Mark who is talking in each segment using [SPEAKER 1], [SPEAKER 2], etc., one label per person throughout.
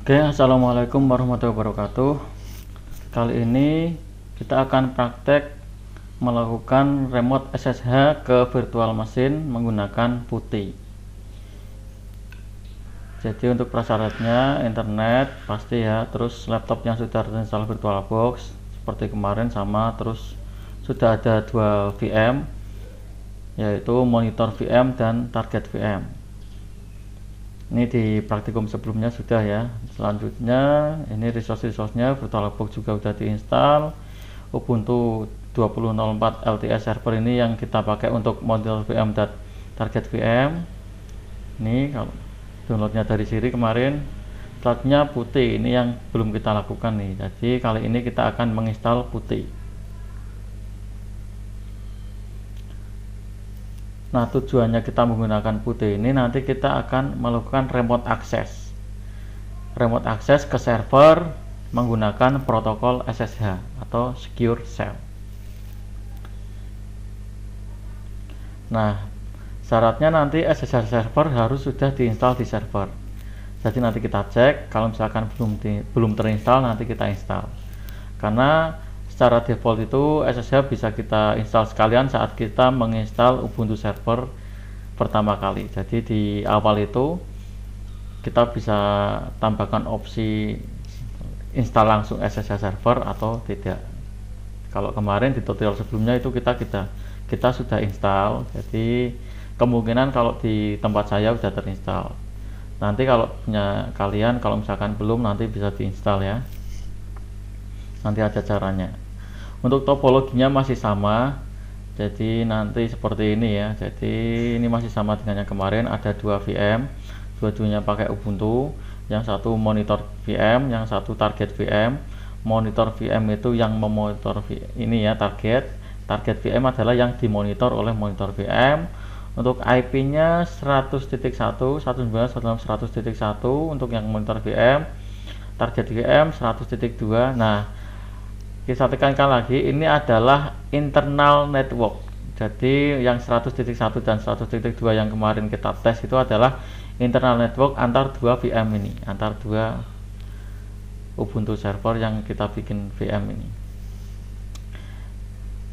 [SPEAKER 1] Oke, assalamualaikum warahmatullahi wabarakatuh. Kali ini kita akan praktek melakukan remote SSH ke virtual machine menggunakan PuTTY. Jadi untuk prasyaratnya internet pasti ya, terus laptopnya sudah terinstall VirtualBox seperti kemarin sama, terus sudah ada 2 VM, yaitu monitor VM dan target VM. Ini di praktikum sebelumnya sudah ya. Selanjutnya ini resource-nya VirtualBox juga sudah diinstal. Ubuntu 20.04 LTS server ini yang kita pakai untuk monitor VM dan target VM. Ini kalau downloadnya dari Siri kemarin. Selanjutnya PuTTY, ini yang belum kita lakukan nih. Jadi kali ini kita akan menginstal PuTTY. Nah, tujuannya kita menggunakan PuTTY ini nanti kita akan melakukan remote access ke server menggunakan protokol SSH atau Secure Shell. Nah, syaratnya nanti SSH server harus sudah diinstal di server. Jadi nanti kita cek, kalau misalkan belum terinstall nanti kita install. Karena secara default itu SSH bisa kita install sekalian saat kita menginstal Ubuntu server pertama kali. Jadi di awal itu kita bisa tambahkan opsi install langsung SSH server atau tidak. Kalau kemarin di tutorial sebelumnya itu kita sudah install. Jadi kemungkinan kalau di tempat saya sudah terinstall. Nanti kalau punya kalian, kalau misalkan belum, nanti bisa diinstal ya. Nanti ada caranya. Untuk topologinya masih sama, jadi nanti seperti ini ya. Jadi ini masih sama dengan yang kemarin, ada 2 VM, dua-duanya pakai Ubuntu. Yang satu monitor VM, yang satu target VM. Monitor VM itu yang memonitor ini ya, target VM adalah yang dimonitor oleh monitor VM. Untuk IP-nya 100.1, 192.168.100.1 untuk yang monitor VM. Target VM 100.2. Nah, kita tekankan lagi, ini adalah internal network. Jadi yang 100.1 dan 100.2 yang kemarin kita tes itu adalah internal network antar 2 VM ini, antar 2 Ubuntu server yang kita bikin VM ini.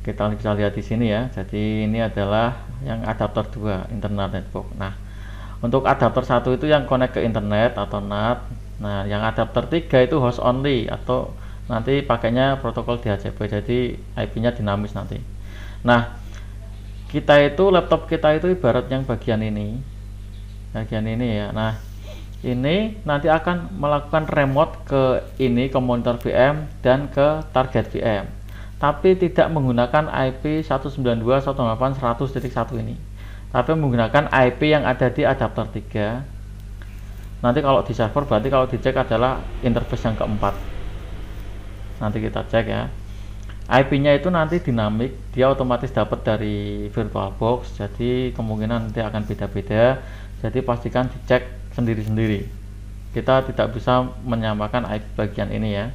[SPEAKER 1] Kita bisa lihat di sini ya. Jadi ini adalah yang adapter 2 internal network. Nah, untuk adapter 1 itu yang connect ke internet atau NAT. Nah, yang adapter 3 itu host only atau nanti pakainya protokol DHCP, jadi IP-nya dinamis nanti. Nah, laptop kita itu ibarat yang bagian ini ya. Nah, ini nanti akan melakukan remote ke monitor VM dan ke target VM, tapi tidak menggunakan IP 192.168.100.1 ini, tapi menggunakan IP yang ada di adapter 3. Nanti kalau di server berarti kalau dicek adalah interface yang keempat. Nanti kita cek ya. IP-nya itu nanti dinamik, dia otomatis dapat dari VirtualBox, jadi kemungkinan nanti akan beda-beda. Jadi pastikan dicek sendiri-sendiri. Kita tidak bisa menyamakan IP bagian ini ya,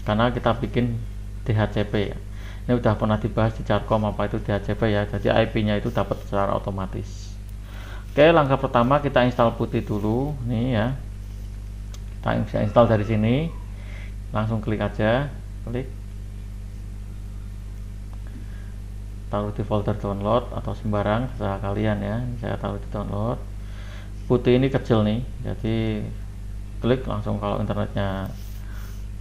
[SPEAKER 1] karena kita bikin DHCP ya. Ini udah pernah dibahas di Carcom apa itu DHCP ya. Jadi IP-nya itu dapat secara otomatis. Oke, langkah pertama kita install PuTTY dulu nih ya. Kita bisa install dari sini. Langsung klik aja, taruh di folder download atau sembarang terserah kalian ya. Saya taruh di download. PuTTY ini kecil nih, jadi klik langsung, kalau internetnya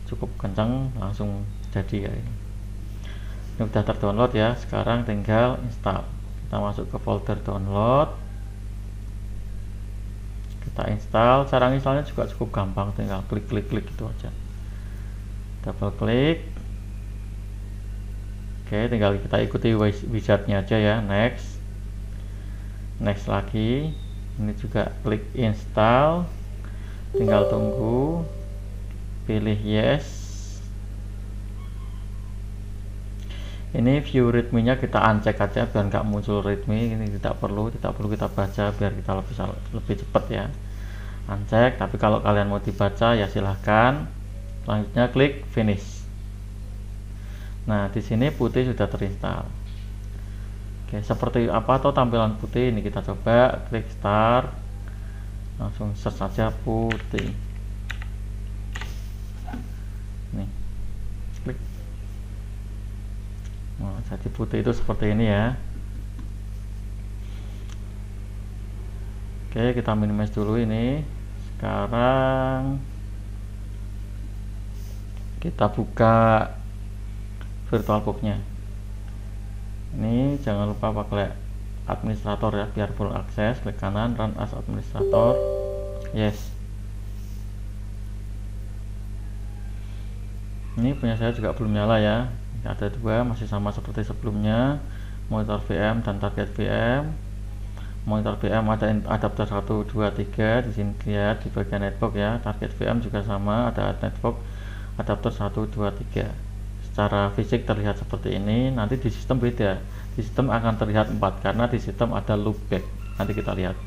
[SPEAKER 1] cukup kencang langsung jadi ya. Ini udah terdownload ya. Sekarang tinggal install. Kita masuk ke folder download, kita install. Cara installnya juga cukup gampang, tinggal klik itu aja. Double klik. Oke, tinggal kita ikuti wizardnya aja ya. Next lagi. Ini juga klik install, tinggal tunggu, pilih yes. Ini view readme-nya kita uncheck aja biar nggak muncul readme. Ini tidak perlu kita baca biar kita lebih cepat ya. Uncheck, tapi kalau kalian mau dibaca ya silahkan. Selanjutnya klik finish. Nah, di sini PuTTY sudah terinstall. Oke, seperti apa tuh tampilan PuTTY ini? Kita coba klik start, langsung search saja PuTTY. nih, klik. Nah, jadi putih itu seperti ini ya. Oke, kita minimize dulu ini. Sekarang kita buka VirtualBox-nya. Ini jangan lupa pakai administrator ya, biar full akses. Klik kanan, run as administrator. Yes. Ini punya saya juga belum nyala ya. Ada dua, masih sama seperti sebelumnya. Monitor VM dan target VM. Monitor VM ada adapter 1, 2, 3 di sini lihat di bagian network ya. Target VM juga sama, ada network adapter 1, 2, 3. Secara fisik terlihat seperti ini, nanti di sistem beda. Di sistem akan terlihat 4 karena di sistem ada loopback. Nanti kita lihat.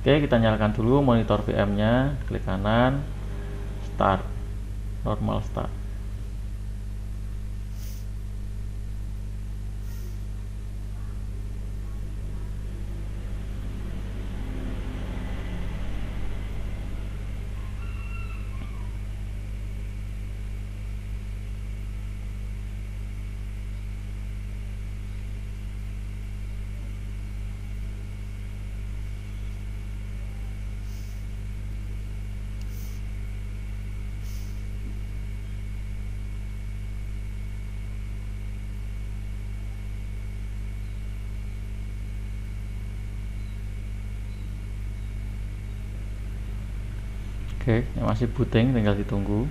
[SPEAKER 1] Oke, kita nyalakan dulu monitor VM-nya, klik kanan, start, normal start. Oke, yang masih booting tinggal ditunggu.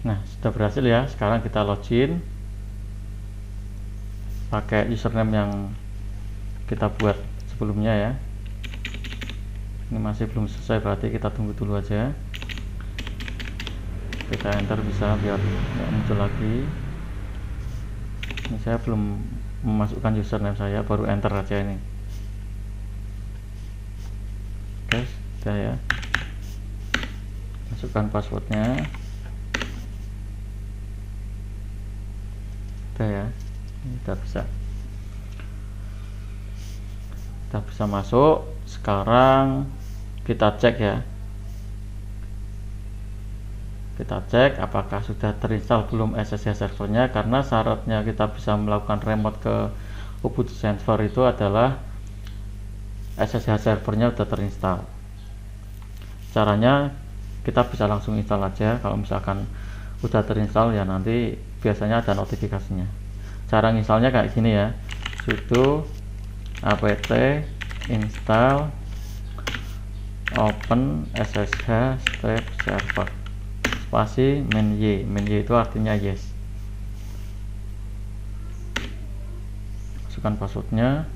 [SPEAKER 1] Nah, sudah berhasil ya. Sekarang kita login pakai username yang kita buat sebelumnya ya. Ini masih belum selesai, berarti kita tunggu dulu aja. Kita enter bisa biar nggak muncul lagi. Ini saya belum memasukkan username saya, baru enter aja ini. Oke, sudah ya. Masukkan passwordnya. Ya, kita bisa masuk. Sekarang kita cek ya, kita cek apakah sudah terinstall belum SSH servernya, karena syaratnya kita bisa melakukan remote ke Ubuntu server itu adalah SSH servernya sudah terinstall. Caranya kita bisa langsung install aja. Kalau misalkan udah terinstall ya nanti biasanya ada notifikasinya. Cara installnya kayak gini ya, sudo apt install open ssh server spasi main y itu artinya yes. Masukkan passwordnya.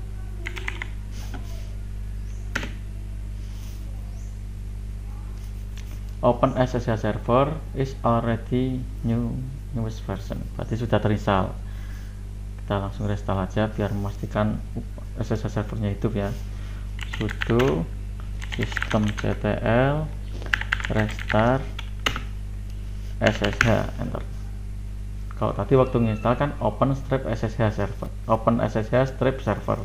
[SPEAKER 1] Open SSH server is already newest version, berarti sudah terinstall. Kita langsung restart aja biar memastikan SSH servernya hidup ya. Sudo systemctl restart SSH, enter. Kalau tadi waktu menginstal kan open strip SSH server, open SSH strip server.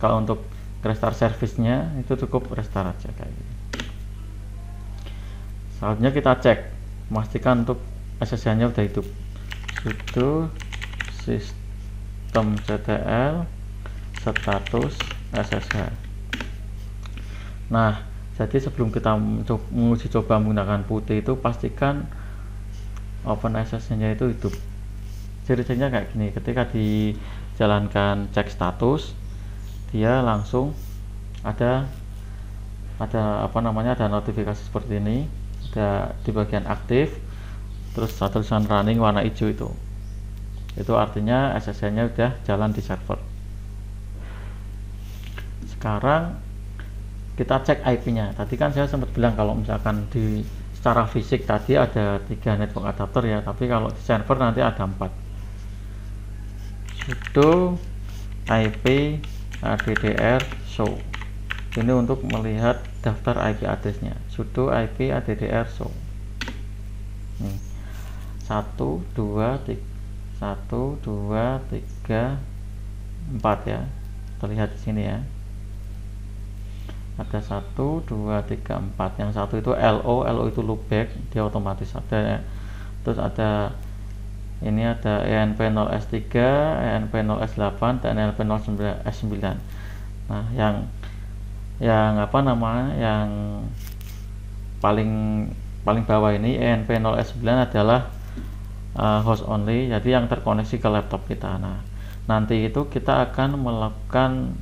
[SPEAKER 1] Kalau untuk restart service-nya itu cukup restart aja kayak gitu. Selanjutnya kita cek, memastikan untuk SSH-nya udah hidup. Sudo systemctl status SSH. Nah, jadi sebelum kita menguji coba menggunakan putih itu pastikan open SSH-nya itu hidup. Ciri-cirinya kayak gini, ketika dijalankan cek status, dia langsung ada ada notifikasi seperti ini. Ada di bagian aktif, terus tulisan running warna hijau itu artinya SSH nya udah jalan di server. sekarang kita cek IP-nya. Tadi kan saya sempat bilang kalau misalkan di secara fisik tadi ada 3 network adapter ya, tapi kalau di server nanti ada 4. Sudo IP addr show. Ini untuk melihat daftar IP addressnya. Sudo IP addr show. Nih, 1 2 3 1 2 3 4 ya, terlihat di sini ya. Ada 1 2 3 4. Yang satu itu LO itu loopback, dia otomatis ada ya. Terus ada ini ada ENP0S3, ENP0S8, dan ENP0S9. Nah, yang apa namanya, yang paling bawah ini ENP0S9 adalah host only, jadi yang terkoneksi ke laptop kita. Nah, nanti itu kita akan melakukan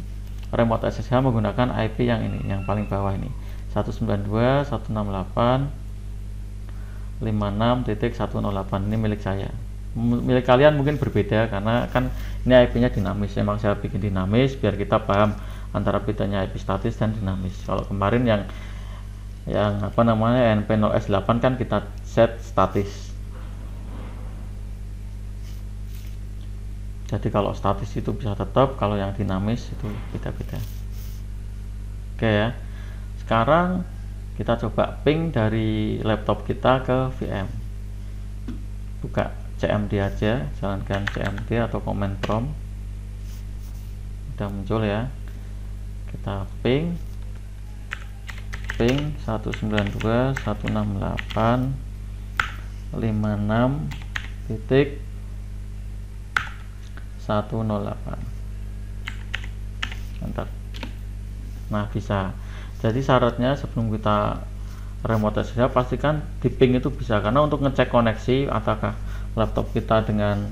[SPEAKER 1] remote SSH menggunakan IP yang ini, yang paling bawah ini, 192.168.56.108. Ini milik saya. Milik kalian mungkin berbeda karena kan ini IP-nya dinamis. Emang saya bikin dinamis biar kita paham antara bedanya IP statis dan dinamis. Kalau kemarin yang apa namanya ENP0S8 kan kita set statis. Jadi kalau statis itu bisa tetap, kalau yang dinamis itu beda-beda. Oke ya. Sekarang kita coba ping dari laptop kita ke VM. Buka cmd aja, jalankan cmd atau command prompt. Udah muncul ya. Kita ping 192.168.56.108. Enter. Nah, bisa. Jadi syaratnya sebelum kita remote SSH pastikan di ping itu bisa, karena untuk ngecek koneksi apakah laptop kita dengan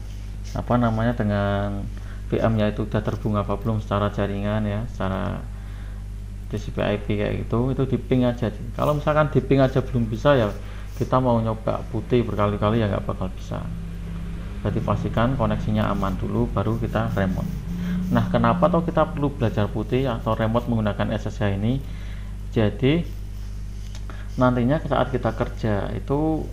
[SPEAKER 1] apa namanya dengan VM-nya itu sudah terhubung apa belum secara jaringan ya, secara TCP/IP kayak gitu, itu di ping aja. Kalau misalkan di ping aja belum bisa ya kita mau nyoba putih berkali-kali ya nggak bakal bisa. Jadi pastikan koneksinya aman dulu baru kita remote. Nah, kenapa toh kita perlu belajar putih atau remote menggunakan SSH ini? Jadi nantinya saat kita kerja itu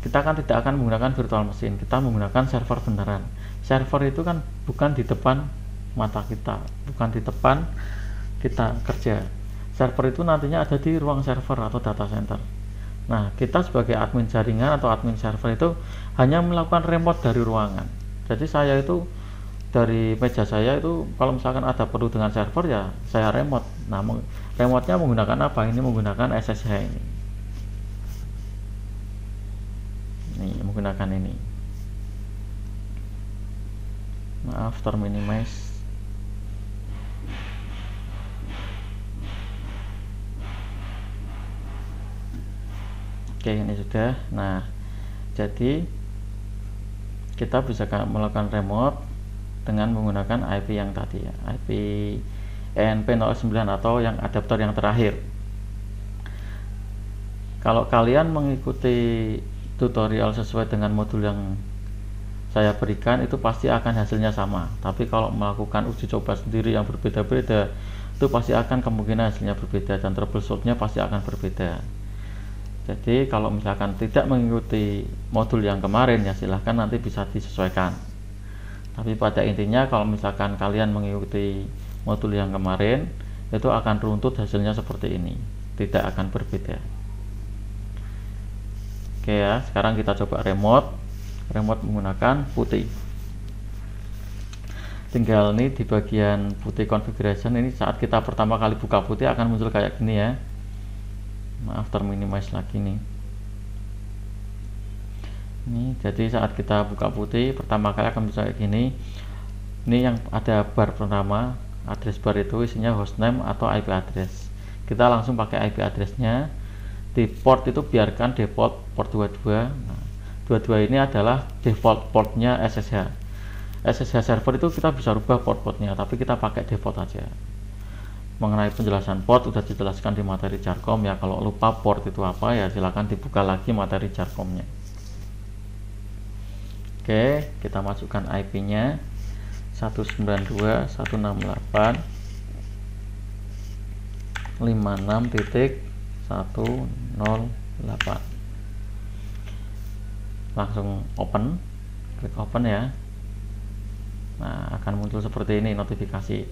[SPEAKER 1] kita kan tidak akan menggunakan virtual machine, kita menggunakan server beneran. Server itu kan bukan di depan mata kita, bukan di depan kita kerja. Server itu nantinya ada di ruang server atau data center. Nah, kita sebagai admin jaringan atau admin server itu hanya melakukan remote dari ruangan. Jadi saya itu dari meja saya itu kalau misalkan ada perlu dengan server ya saya remote. Nah, remote-nya menggunakan apa? Ini menggunakan SSH ini. Nih, menggunakan ini. Maaf, terminimize. Oke, ini sudah. Nah, jadi kita bisa melakukan remote dengan menggunakan IP yang tadi ya, IP ENP0S9 atau yang adaptor yang terakhir. Kalau kalian mengikuti tutorial sesuai dengan modul yang saya berikan itu pasti akan hasilnya sama. Tapi kalau melakukan uji coba sendiri yang berbeda-beda itu pasti akan kemungkinan hasilnya berbeda dan troubleshootnya pasti akan berbeda. Jadi kalau misalkan tidak mengikuti modul yang kemarin ya silahkan nanti bisa disesuaikan. Tapi pada intinya kalau misalkan kalian mengikuti modul yang kemarin itu akan runtut hasilnya seperti ini, tidak akan berbeda. Oke ya, sekarang kita coba remote menggunakan putih. Tinggal nih di bagian putih configuration ini saat kita pertama kali buka putih akan muncul kayak gini ya. Maaf, terminimize lagi nih. Ini jadi saat kita buka putih pertama kali akan bisa kayak gini. Ini yang ada bar pertama, address bar itu isinya hostname atau IP address. Kita langsung pakai IP addressnya. Di port itu biarkan default port 22. Nah, 22 ini adalah default portnya SSH. SSH server itu kita bisa rubah port-portnya, tapi kita pakai default aja. Mengenai penjelasan port sudah dijelaskan di materi Jarcom ya. Kalau lupa port itu apa ya silahkan dibuka lagi materi Jarcomnya. Oke, kita masukkan IP-nya 192.168.56.108. 56.108. Langsung open, klik open ya. Nah, akan muncul seperti ini notifikasi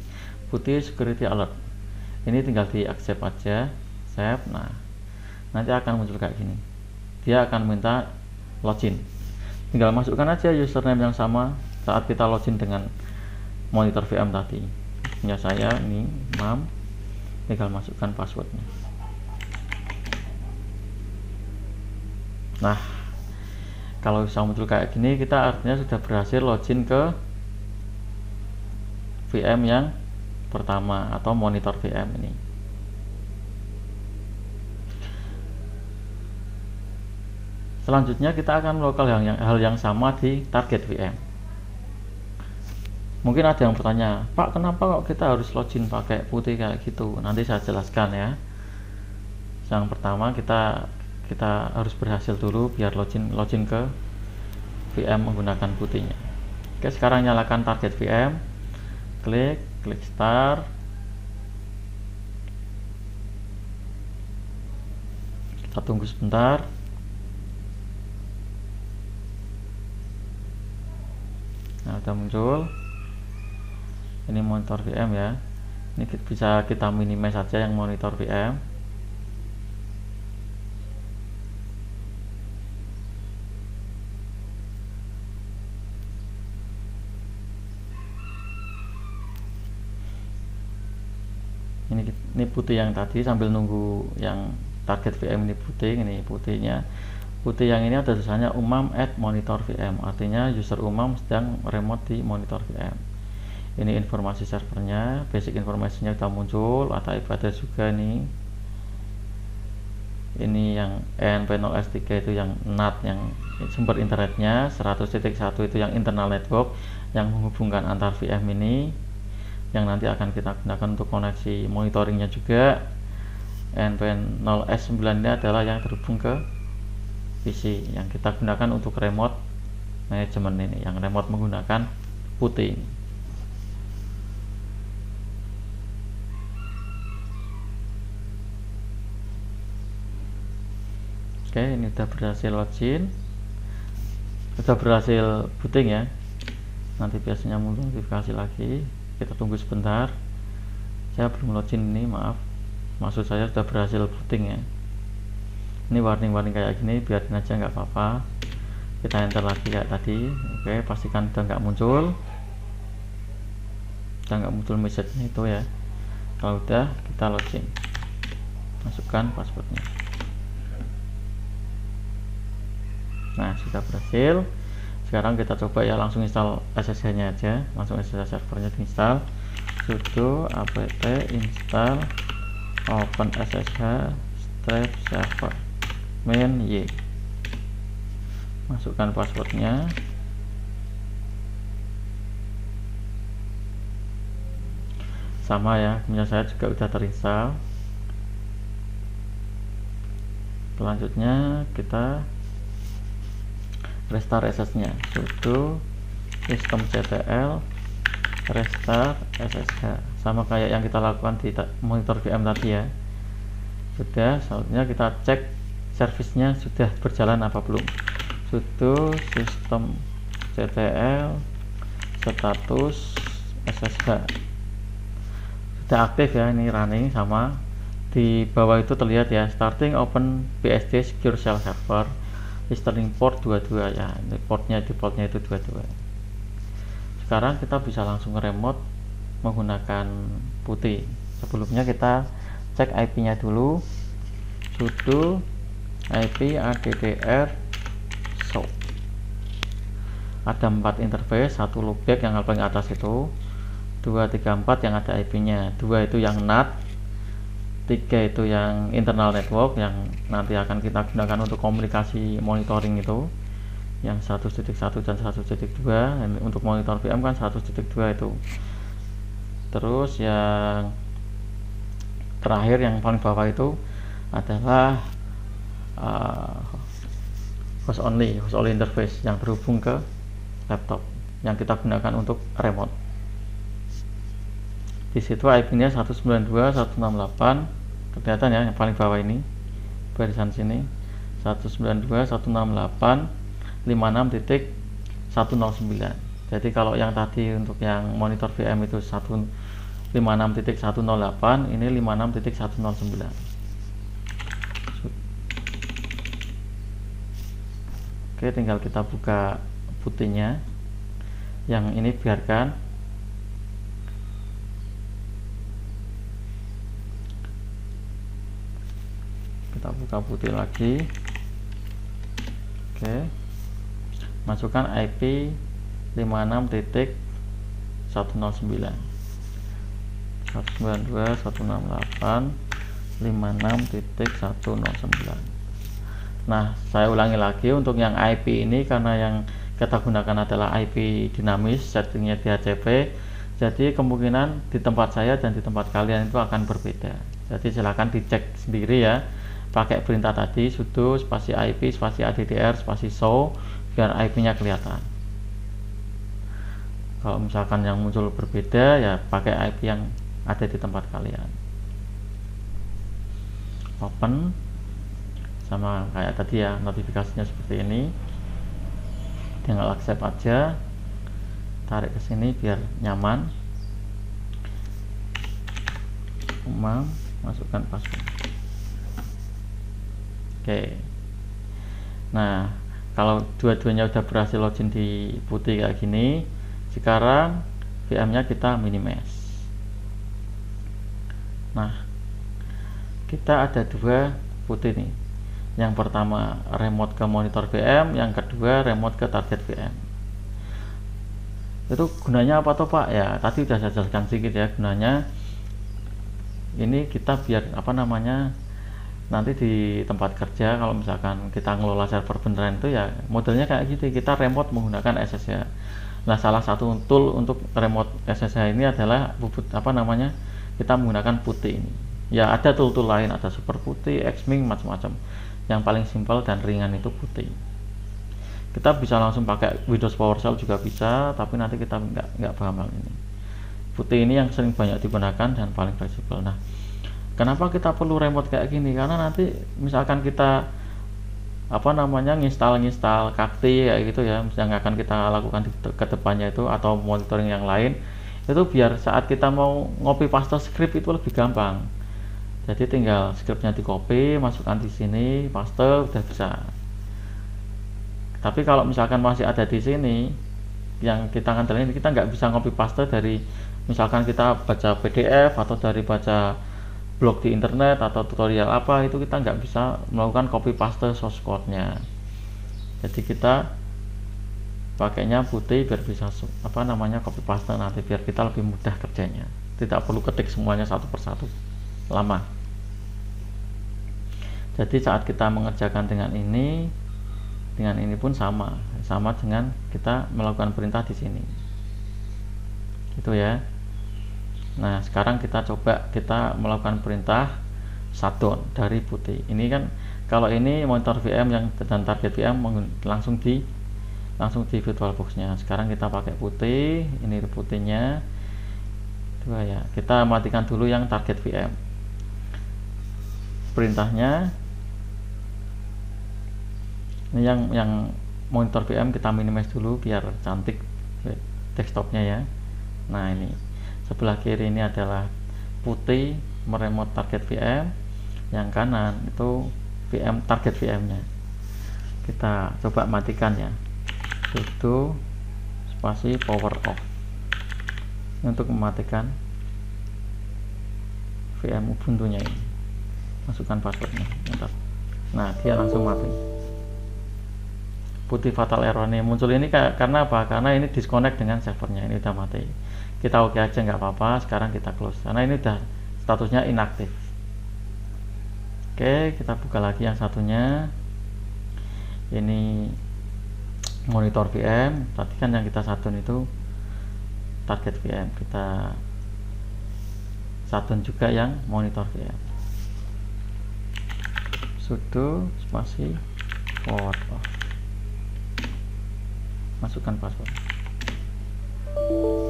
[SPEAKER 1] putih security alert. Ini tinggal di accept aja, save. Nah, nanti akan muncul kayak gini. Dia akan minta login. Tinggal masukkan aja username yang sama saat kita login dengan monitor VM tadi. Punya saya ini mam. Tinggal masukkan passwordnya. Nah, kalau bisa muncul kayak gini, kita artinya sudah berhasil login ke VM yang pertama atau monitor VM ini. Selanjutnya kita akan melakukan hal yang sama di target VM. Mungkin ada yang bertanya, Pak, kenapa kok kita harus login pakai putih kayak gitu? Nanti saya jelaskan ya. Yang pertama kita harus berhasil dulu biar login ke VM menggunakan putihnya. Oke, sekarang nyalakan target VM, klik start. Kita tunggu sebentar. Nah, udah muncul. Ini monitor VM ya. Ini bisa kita minimize saja yang monitor VM. Ini putih yang tadi, sambil nunggu yang target VM ini putih. Ini putihnya. Putih yang ini ada tulisannya umam at monitor VM, artinya user umam sedang remote di monitor VM. Ini informasi servernya, basic informasinya sudah muncul, ada IP address juga nih. Ini yang ENP0S3 itu yang NAT, yang sumber internetnya. 100.1 itu yang internal network yang menghubungkan antar VM ini, yang nanti akan kita gunakan untuk koneksi monitoringnya juga. ENP0S9 ini adalah yang terhubung ke PC yang kita gunakan untuk remote manajemen ini, yang remote menggunakan putih ini. Oke, ini sudah berhasil login, sudah berhasil booting ya. Nanti biasanya muncul notifikasi lagi. Kita tunggu sebentar. Saya belum login ini, maaf. Maksud saya sudah berhasil booting ya. Ini warning kayak gini, biarin aja, nggak apa-apa. Kita enter lagi kayak tadi. Oke, pastikan udah nggak muncul. Udah nggak muncul message-nya itu ya. Kalau udah, kita login. Masukkan passwordnya. Nah, sudah berhasil. Sekarang kita coba ya, langsung install SSH nya aja, langsung SSH servernya diinstal. Sudo apt install OpenSSH server main y. Masukkan passwordnya. Sama ya, punya saya juga udah terinstall. Selanjutnya kita restart SSH-nya, sudo systemctl restart SSH, sama kayak yang kita lakukan di monitor VM tadi ya. Sudah, selanjutnya kita cek servisnya sudah berjalan apa belum. Sudo systemctl status SSH sudah aktif ya, ini running. Sama di bawah itu terlihat ya, starting open BSD secure shell server, listening port 22 ya, portnya defaultnya itu 22. Sekarang kita bisa langsung remote menggunakan putih. Sebelumnya kita cek IP nya dulu, sudo IP addr show. Ada 4 interface, 1 loopback yang paling atas itu, 2, 3, 4 yang ada IP nya, 2 itu yang NAT, 3 itu yang internal network yang nanti akan kita gunakan untuk komunikasi monitoring itu, yang 100.1 dan 100.2. Untuk monitor VM kan 100.2 itu. Terus yang terakhir yang paling bawah itu adalah host only interface yang terhubung ke laptop yang kita gunakan untuk remote. Di situ IP-nya 192.168 kelihatan ya, yang paling bawah ini barisan sini 192.168.56.109. Jadi kalau yang tadi untuk yang monitor VM itu 156.108, ini 56.109. Oke, tinggal kita buka putihnya. Yang ini biarkan. Kita buka putih lagi. Oke, masukkan IP 56.109 192.168.56.109. Nah, saya ulangi lagi untuk yang IP ini, karena yang kita gunakan adalah IP dinamis, settingnya DHCP, jadi kemungkinan di tempat saya dan di tempat kalian itu akan berbeda. Jadi silahkan dicek sendiri ya, pakai perintah tadi sudo spasi IP spasi addr spasi show biar IP-nya kelihatan. Kalau misalkan yang muncul berbeda ya pakai IP yang ada di tempat kalian. Open, sama kayak tadi ya, notifikasinya seperti ini. Tinggal accept aja, tarik ke sini biar nyaman. Masukkan password. Oke. Nah, kalau dua-duanya udah berhasil login di putih kayak gini, sekarang VM-nya kita minimize. Nah, kita ada dua putih nih. Yang pertama remote ke monitor VM, yang kedua remote ke target VM. Itu gunanya apa tuh Pak? Ya, tadi udah saya jelaskan sedikit ya gunanya. Ini kita biar apa namanya, nanti di tempat kerja kalau misalkan kita ngelola server beneran itu ya modelnya kayak gitu, kita remote menggunakan SSH. Nah, salah satu tool untuk remote SSH ini adalah apa namanya, kita menggunakan putih ini. Ya ada tool-tool lain, ada super putih, Xming, macam-macam. Yang paling simpel dan ringan itu putih. Kita bisa langsung pakai Windows PowerShell juga bisa, tapi nanti kita nggak paham hal ini. Putih ini yang sering banyak digunakan dan paling fleksibel. Nah, kenapa kita perlu remote kayak gini? Karena nanti misalkan kita apa namanya nginstal kakti kayak gitu ya, yang akan kita lakukan ke depannya itu, atau monitoring yang lain itu, biar saat kita mau ngopi paste script itu lebih gampang. Jadi tinggal scriptnya di copy, masukkan di sini, paste, udah bisa. Tapi kalau misalkan masih ada di sini yang kita ngandelin, kita nggak bisa ngopi paste dari misalkan kita baca PDF atau dari baca blog di internet atau tutorial apa, itu kita nggak bisa melakukan copy paste source code-nya. Jadi kita pakainya putih biar bisa apa namanya copy paste nanti, biar kita lebih mudah kerjanya, tidak perlu ketik semuanya satu persatu, lama. Jadi saat kita mengerjakan dengan ini pun sama dengan kita melakukan perintah di sini, gitu ya. Nah, sekarang kita coba kita melakukan perintah shutdown dari putih. Ini kan kalau ini monitor VM yang dan target VM langsung di VirtualBox-nya. Sekarang kita pakai putih, ini putihnya dua ya. Kita matikan dulu yang target VM. Perintahnya ini yang monitor VM kita minimize dulu biar cantik desktopnya ya. Nah, ini sebelah kiri ini adalah putih meremote target VM, yang kanan itu VM target VM-nya. Kita coba matikan ya, sudo spasi power off untuk mematikan VM Ubuntu-nya ini. Masukkan passwordnya. Nah, dia langsung mati. Putih fatal error nih muncul ini karena apa? Karena ini disconnect dengan servernya, ini udah mati. Kita oke aja nggak apa-apa. Sekarang kita close karena ini udah statusnya inaktif. Oke, kita buka lagi yang satunya. Ini monitor VM. Tadi kan yang kita shutdown itu target VM, kita shutdown juga yang monitor VM. Sudo spasi power off, masukkan password.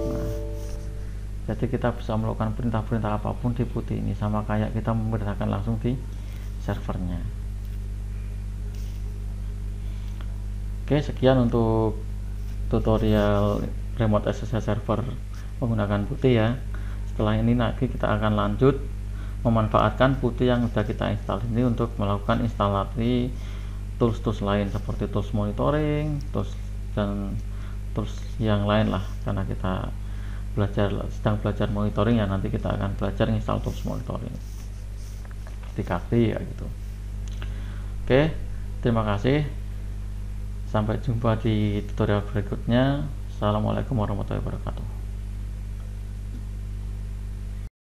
[SPEAKER 1] Nah, Jadi kita bisa melakukan perintah-perintah apapun di putih ini, sama kayak kita memerintahkan langsung di servernya. Oke, sekian untuk tutorial remote SSH server menggunakan putih ya. Setelah ini nanti kita akan lanjut memanfaatkan putih yang sudah kita install ini untuk melakukan instalasi tools-tools lain seperti tools monitoring, tools dan tools yang lain lah, karena kita sedang belajar monitoring ya, nanti kita akan belajar install tools monitoring di KT ya gitu. Oke, terima kasih, sampai jumpa di tutorial berikutnya. Assalamualaikum warahmatullahi wabarakatuh.